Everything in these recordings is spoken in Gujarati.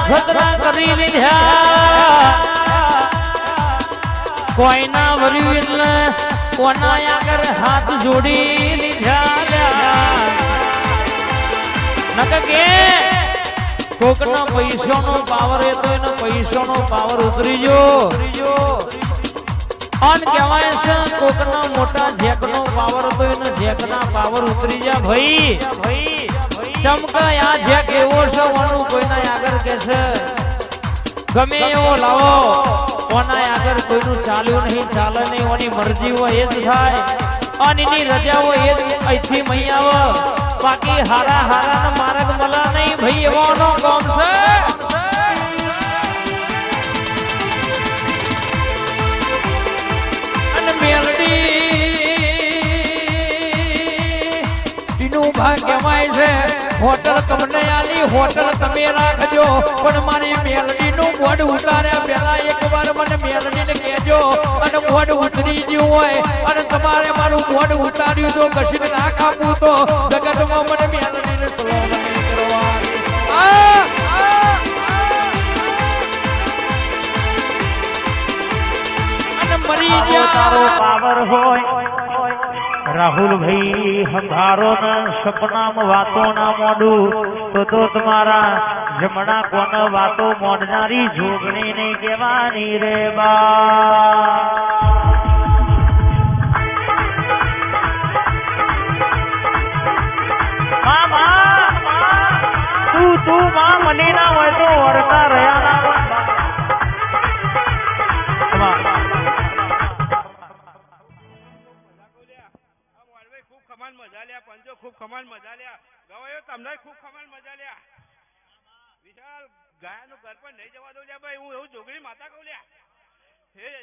નખતરા કરી લીધા કોઈના વર્યું એટલે કોના આગળ હાથ જોડી લીધા નક કે કોકનો પૈસાનો પાવર એ તો એનો પૈસાનો પાવર ઉતરી ગયો અન કહેવાય છે કોકનો મોટા જેકનો પાવર તો એનો જેકના પાવર ઉતરી જા ભાઈ ચમકા આ જેક એવો છે ઓનું કોઈના આગળ કે છે ગમે એવો લાવો ઓના આગળ કોઈનું ચાલ્યું નહીં ચાલે નહીં ઓની મરજી હોય એ જ થાય અને એની રજા હોય એ જ અહીંથી મહી આવે બાકી હારા હારા માર્ગ મળે નહીં ભાઈ એવાનો કામ છે અને મેલડી એનું ભાગ કહેવાય છે હોટલ તમને આલી હોટલ તમે રાખજો પણ મારી મેલડી નું બોર્ડ ઉતાર્યા પેલા એકવાર મને મેલડીને કહેજો અને બોર્ડ ઉતરી ગયું હોય અને તમારે મારું બોર્ડ ઉતાર્યું તો કશીક ના કાપવું તો જગતમાં મને મેલડીને સલાહ નહીં કરવા અને મરી ગયા પાવર હોય રાહુલ ભાઈ હંધારો ના સપનામાં વાતો ના મોડું તો તમારા જમણા કોણ વાતો મોડનારી જોગણી ને કહેવાની રે બા તું માં મની ના હોય તો વળતા રહ્યા ના ખૂબ ખમાન મજા લ્યા ગવાયો તમને ખૂબ ખમાન મજા લ્યા વિશાલ ગાયનું ઘર પર નહીં જવા દઉં લ્યા ભાઈ હું એવું જોગણી માતા કહું લ્યા હે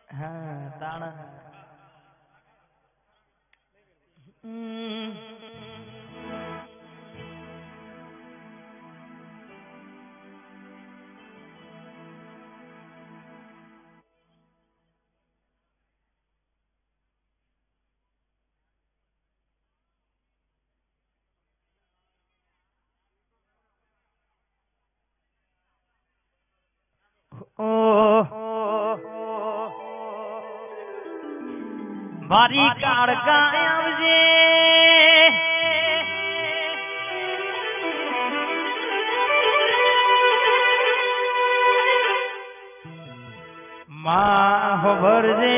હા તાણા મારી કાળકા આવજે માં હોભરજે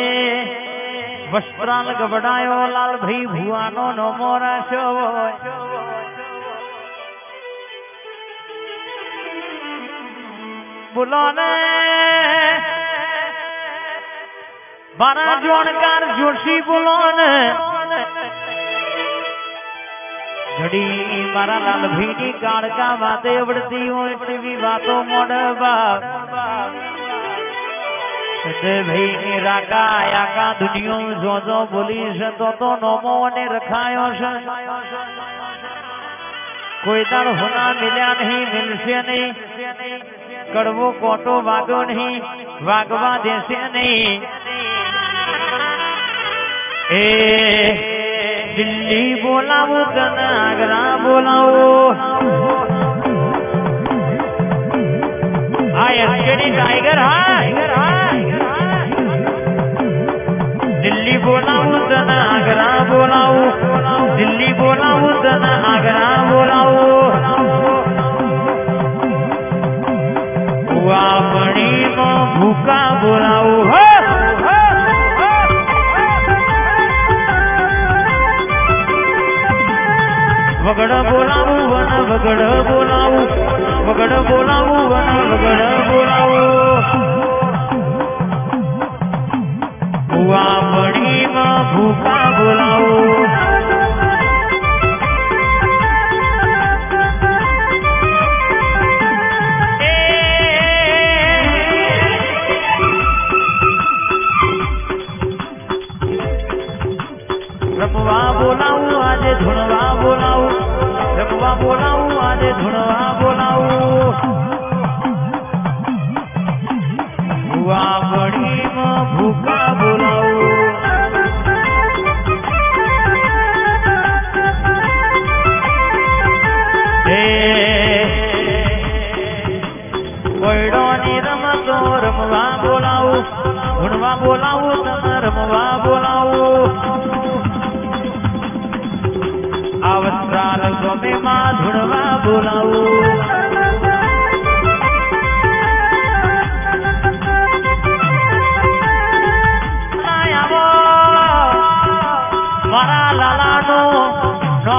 વસ્ત્રાલ ગબડાયો લાલ ભાઈ ભુવાનો નમો રાખ્યો બોલો ને મારા જોણકાર જોશી બોલો ને ઘડી મારા લાલભાઈ ની કાળકા વાતે વળતી હોય તેવી વાતો મોડવા ભાઈ ની રાકા આકા દુનિયો જો બોલી છે તો નોમો અને રખાયો છે કોઈ દાડ હોના મિલ્યા નહીં મિલશે નહીં કડવો કોટો વાગ્યો નહીં વાગવા દેશે નહીં એ દિલ્હી બોલાવું તને આગ્રા બોલાવું આ એસકેડી ટાઈગર હા દિલ્હી બોલાવું તને આગ્રા બોલાવું દિલ્હી બોલાવું તને આગ્રા બોલાવું આપણીમાં ભૂકા બોલાવું વગડ બોલાવું વન વગડ બોલાવું વગડ બોલાવું વન વગડ બોલાવું ભુવા પડીમાં ભૂકા બોલાવું રમવા બોલાવું આજે ધૂણવા બોલાવું રમવા બોલાવું આજે ધૂણવા બોલાવું ભુવા પડીમાં ભૂકા બોલાવું કોયડોની રમતો રમવા બોલાવું ધૂણવા બોલાવું તમે રમવા બોલાવું આવસ્ત્રાલ ગમે માં ધૂણવા બોલાવું